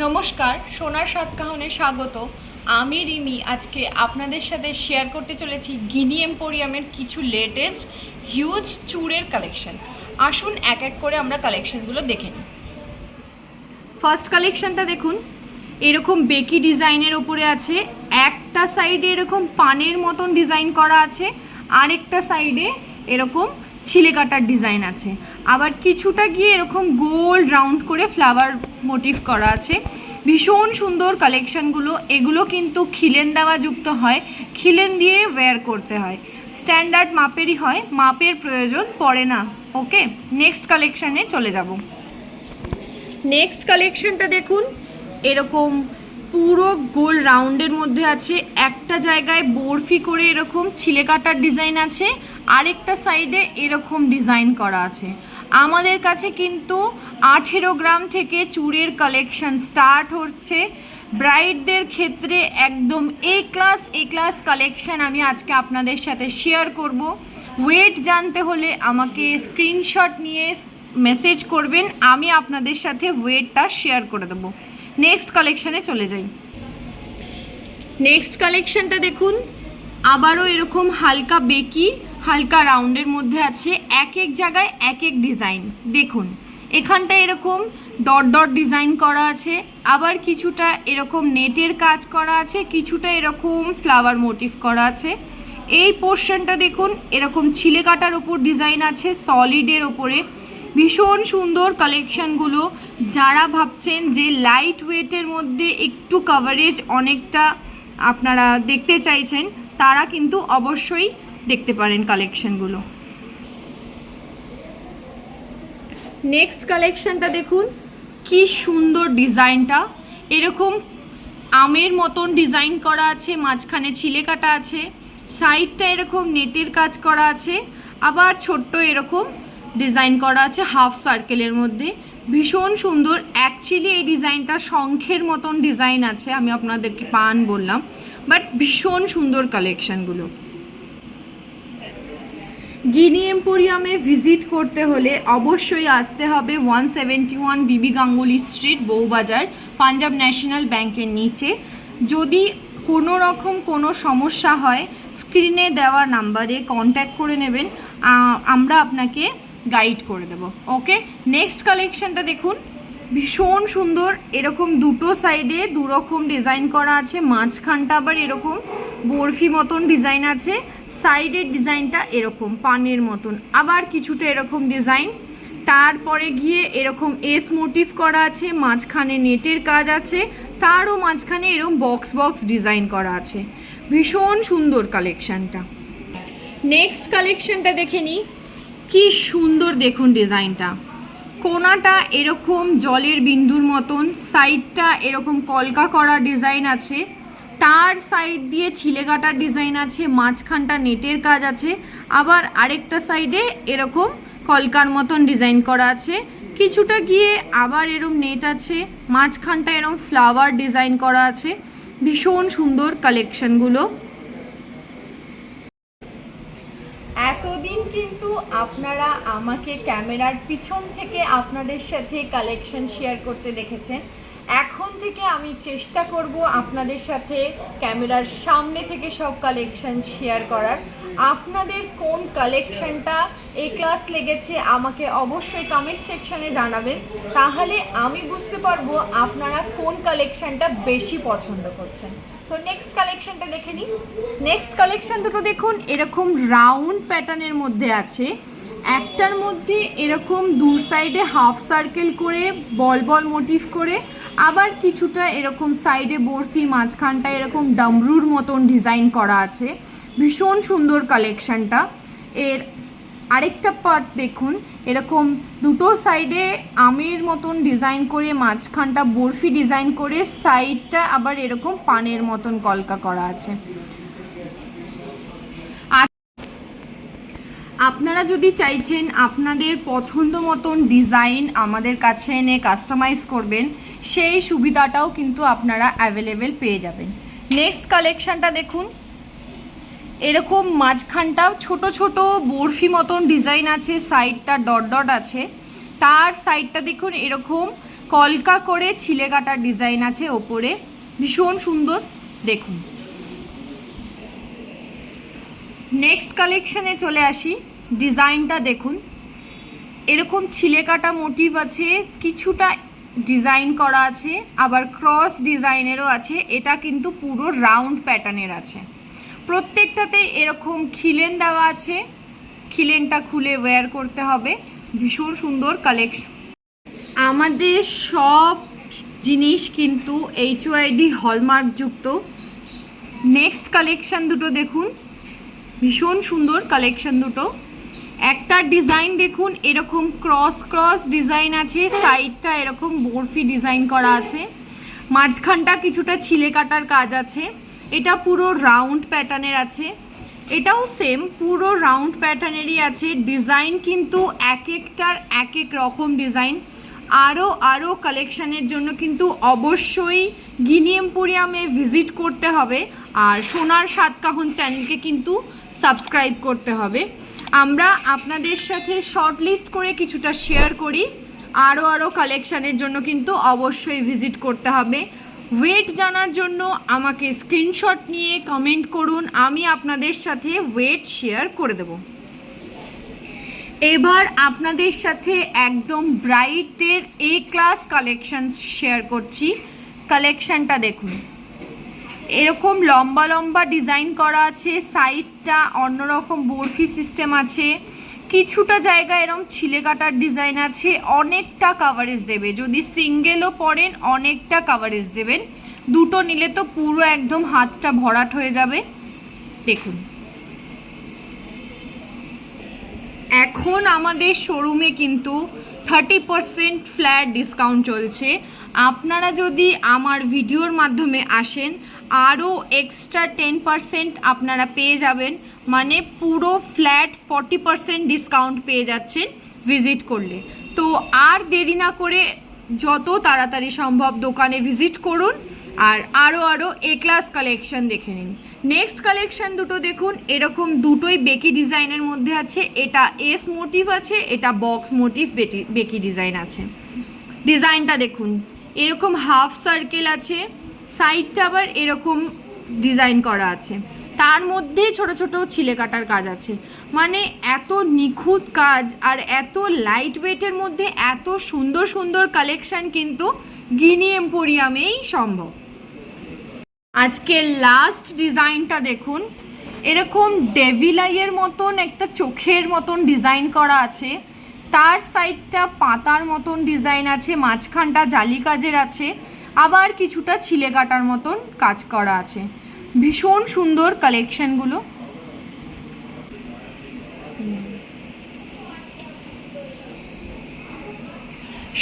নমস্কার, সোনার সাতকাহনে স্বাগত। আমি রিমি আজকে আপনাদের সাথে শেয়ার করতে চলেছি গিনি এম্পোরিয়ামের কিছু লেটেস্ট হিউজ চুড়ের কালেকশন। আসুন এক এক করে আমরা কালেকশনগুলো দেখে নিই। ফার্স্ট কালেকশনটা দেখুন, এরকম বেকি ডিজাইনের ওপরে আছে। একটা সাইডে এরকম পানের মতন ডিজাইন করা আছে, আরেকটা সাইডে এরকম ছিলে কাটার ডিজাইন আছে, আবার কিছুটা গিয়ে এরকম গোল রাউন্ড করে ফ্লাওয়ার মোটিভ করা আছে। ভীষণ সুন্দর কালেকশানগুলো। এগুলো কিন্তু খিলেন দেওয়া যুক্ত হয়, খিলেন দিয়ে ওয়্যার করতে হয়, স্ট্যান্ডার্ড মাপেরই হয়, মাপের প্রয়োজন পড়ে না। ওকে, নেক্সট কালেকশানে চলে যাব। নেক্সট কালেকশনটা দেখুন, এরকম পুরো গোল রাউন্ডের মধ্যে আছে, একটা জায়গায় বরফি করে এরকম ছিলে কাটার ডিজাইন আছে, আরেকটা সাইডে এরকম ডিজাইন করা আছে। আমাদের কাছে কিন্তু 18 গ্রাম থেকে চুড়ের কালেকশন স্টার্ট হচ্ছে। ব্রাইডদের ক্ষেত্রে একদম এ ক্লাস কালেকশন আমি আজকে আপনাদের সাথে শেয়ার করব। ওয়েট জানতে হলে আমাকে স্ক্রিনশট নিয়ে মেসেজ করবেন, আমি আপনাদের সাথে ওয়েটটা শেয়ার করে দেবো। নেক্সট কালেকশানে চলে যাই। নেক্সট কালেকশানটা দেখুন, আবারও এরকম হালকা বেকি হালকা রাউন্ডের মধ্যে আছে, এক এক জায়গায় এক এক ডিজাইন। দেখুন এখানটা এরকম ডট ডট ডিজাইন করা আছে, আবার কিছুটা এরকম নেটের কাজ করা আছে, কিছুটা এরকম ফ্লাওয়ার মোটিভ করা আছে। এই পোর্শনটা দেখুন, এরকম ছিলে কাটার ওপর ডিজাইন আছে সলিডের ওপরে। ভীষণ সুন্দর কালেকশানগুলো। যারা ভাবছেন যে লাইট ওয়েটের মধ্যে একটু কভারেজ অনেকটা আপনারা দেখতে চাইছেন, তারা কিন্তু অবশ্যই দেখতে পারেন কালেকশানগুলো। নেক্সট কালেকশানটা দেখুন, কি সুন্দর ডিজাইনটা। এরকম আমের মতন ডিজাইন করা আছে, মাঝখানে ছিলে কাটা আছে, সাইডটা এরকম নেটের কাজ করা আছে, আবার ছোট্ট এরকম ডিজাইন করা আছে হাফ সার্কেলের মধ্যে। ভীষণ সুন্দর। অ্যাকচুয়ালি এই ডিজাইনটা শঙ্খের মতন ডিজাইন আছে, আমি আপনাদেরকে পান বললাম, বাট ভীষণ সুন্দর কালেকশানগুলো। গিনি এম্পোরিয়ামে ভিজিট করতে হলে অবশ্যই আসতে হবে 171 বিবি গাঙ্গুলি স্ট্রিট, বউবাজার, পাঞ্জাব ন্যাশনাল ব্যাংকের নিচে। যদি কোনো রকম কোনো সমস্যা হয়, স্ক্রিনে দেওয়া নাম্বারে কন্ট্যাক্ট করে নেবেন, আমরা আপনাকে গাইড করে দেব। ওকে, নেক্সট কালেকশানটা দেখুন, ভীষণ সুন্দর। এরকম দুটো সাইডে দুরকম ডিজাইন করা আছে, মাঝখানটা আবার এরকম বরফি মতন ডিজাইন আছে, সাইডের ডিজাইনটা এরকম পানের মতন, আবার কিছুটা এরকম ডিজাইন, তারপরে গিয়ে এরকম এস মোটিভ করা আছে, মাঝখানে নেটের কাজ আছে, তারও মাঝখানে এরকম বক্স ডিজাইন করা আছে। ভীষণ সুন্দর কালেকশানটা। নেক্সট কালেকশানটা দেখে নিই, কি সুন্দর দেখুন ডিজাইনটা। কোনাটা এরকম জলের বিন্দুর মতন, সাইডটা এরকম কলকা করা ডিজাইন আছে, তার সাইড দিয়ে ছিলে কাটার ডিজাইন আছে, মাঝখানটা নেটের কাজ আছে, আবার আরেকটা সাইডে এরকম কলকার মতন ডিজাইন করা আছে, কিছুটা গিয়ে আবার এরকম নেট আছে, মাঝখানটা এরকম ফ্লাওয়ার ডিজাইন করা আছে। ভীষণ সুন্দর কালেকশনগুলো। এতদিন কিন্তু আপনারা আমাকে ক্যামেরার পিছন থেকে আপনাদের সাথে কালেকশন শেয়ার করতে দেখেছেন। এখন থেকে আমি চেষ্টা করব আপনাদের সাথে ক্যামেরার সামনে থেকে সব কালেকশন শেয়ার করার। আপনাদের কোন কালেকশনটা এ ক্লাস লেগেছে আমাকে অবশ্যই কমেন্ট সেকশানে জানাবেন, তাহলে আমি বুঝতে পারবো আপনারা কোন কালেকশনটা বেশি পছন্দ করছেন। তো নেক্সট কালেকশনটা দেখে নিই। নেক্সট কালেকশন দুটো দেখুন, এরকম রাউন্ড প্যাটার্নের মধ্যে আছে, একটার মধ্যে এরকম দু সাইডে হাফ সার্কেল করে বল মোটিভ করে, আবার কিছুটা এরকম সাইডে বরফি, মাঝখানটা এরকম ডামরুর মতন ডিজাইন করা আছে। ভীষণ সুন্দর কালেকশানটা। এর আরেকটা পার্ট দেখুন, এরকম দুটো সাইডে আমের মতন ডিজাইন করে, মাঝখানটা বরফি ডিজাইন করে, সাইডটা আবার এরকম পানের মতন কলকা করা আছে। আপনারা যদি চাইছেন আপনাদের পছন্দ মতন ডিজাইন আমাদের কাছে এনে কাস্টমাইজ করবেন, সেই সুবিধাটাও কিন্তু আপনারা অ্যাভেলেবেল পেয়ে যাবেন। নেক্সট কালেকশানটা দেখুন, এরকম মাঝখানটাও ছোট ছোট বরফি মতন ডিজাইন আছে, সাইডটা ডট ডট আছে, তার সাইডটা দেখুন এরকম কলকা করে ছিলে কাটার ডিজাইন আছে ওপরে, ভীষণ সুন্দর। দেখুন নেক্সট কালেকশানে চলে আসি। ডিজাইনটা দেখুন, এরকম ছিলে কাটা মোটিভ আছে, কিছুটা ডিজাইন করা আছে, আবার ক্রস ডিজাইনেরও আছে। এটা কিন্তু পুরো রাউন্ড প্যাটার্নের আছে। প্রত্যেকটাতে এরকম খিলেন দেওয়া আছে, খিলেনটা খুলে ওয়্যার করতে হবে। ভীষণ সুন্দর কালেকশন। আমাদের সব জিনিস কিন্তু HYD হলমার্কযুক্ত। নেক্সট কালেকশান দুটো দেখুন, ভীষণ সুন্দর কালেকশান দুটো। একটা ডিজাইন দেখুন, এরকম ক্রস ক্রস ডিজাইন আছে, সাইডটা এরকম বরফি ডিজাইন করা আছে, মাঝখানটা কিছুটা ছিলে কাটার কাজ আছে। এটা পুরো রাউন্ড প্যাটার্নের আছে, এটাও সেম পুরো রাউন্ড প্যাটার্নেরই আছে। ডিজাইন কিন্তু এক একটার এক এক রকম ডিজাইন। আরও কালেকশানের জন্য কিন্তু অবশ্যই গিনি এম্পোরিয়ামে ভিজিট করতে হবে, আর সোনার সাতকাহন চ্যানেলকে কিন্তু সাবস্ক্রাইব করতে হবে। আমরা আপনাদের সাথে শর্ট লিস্ট করে কিছুটা শেয়ার করি। আরও কালেকশানের জন্য কিন্তু অবশ্যই ভিজিট করতে হবে। ওয়েট জানার জন্য আমাকে স্ক্রিনশট নিয়ে কমেন্ট করুন, আমি আপনাদের সাথে ওয়েট শেয়ার করে দেব। এবার আপনাদের সাথে একদম ব্রাইটের A ক্লাস কালেকশান শেয়ার করছি। কালেকশানটা দেখুন, এরকম লম্বা লম্বা ডিজাইন করা আছে, সাইডটা অন্যরকম বরফি সিস্টেম আছে, কিছুটা জায়গা এরকম ছিলে কাটার ডিজাইন আছে। অনেকটা কাভারেজ দেবে, যদি সিঙ্গেলও পরেন অনেকটা কাভারেজ দেবেন। দুটো নিলে তো পুরো একদম হাতটা ভরাট হয়ে যাবে। দেখুন এখন আমাদের শোরুমে কিন্তু 30% ফ্ল্যাট ডিসকাউন্ট চলছে। আপনারা যদি আমার ভিডিওর মাধ্যমে আসেন আরও এক্সট্রা 10% আপনারা পেয়ে যাবেন, মানে পুরো ফ্ল্যাট 40% ডিসকাউন্ট পেয়ে যাচ্ছেন ভিজিট করলে। তো আর দেরি না করে যত তাড়াতাড়ি সম্ভব দোকানে ভিজিট করুন, আর আরও A ক্লাস কালেকশান দেখে নিন। নেক্সট কালেকশান দুটো দেখুন, এরকম দুটোই বেকি ডিজাইনের মধ্যে আছে। এটা এস মোটিভ আছে, এটা বক্স মোটিভ বেকি ডিজাইন আছে। ডিজাইনটা দেখুন, এরকম হাফ সার্কেল আছে, সাইডটা আবার এরকম ডিজাইন করা আছে, তার মধ্যে ছোট ছোট ছিলে কাটার কাজ আছে। মানে এত নিখুঁত কাজ আর এত লাইট ওয়েটের মধ্যে এত সুন্দর সুন্দর কালেকশান কিন্তু গিনি এম্পোরিয়ামেই সম্ভব। আজকের লাস্ট ডিজাইনটা দেখুন, এরকম ডেভিল আইয়ের মতন একটা চোখের মতন ডিজাইন করা আছে, তার সাইডটা পাতার মতন ডিজাইন আছে, মাঝখানটা জালি কাজের আছে, আবার কিছুটা ছিলে কাটার মতন কাজ করা আছে। ভীষণ সুন্দর কালেকশানগুলো।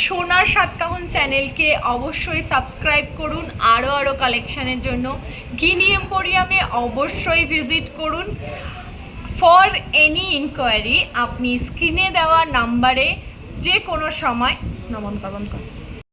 সোনার সাতকাহন চ্যানেলকে অবশ্যই সাবস্ক্রাইব করুন আরও কালেকশানের জন্য। গিনি এম্পোরিয়ামে অবশ্যই ভিজিট করুন। ফর এনি ইনকোয়ারি আপনি স্ক্রিনে দেওয়া নাম্বারে যে কোনো সময় নমস্কার।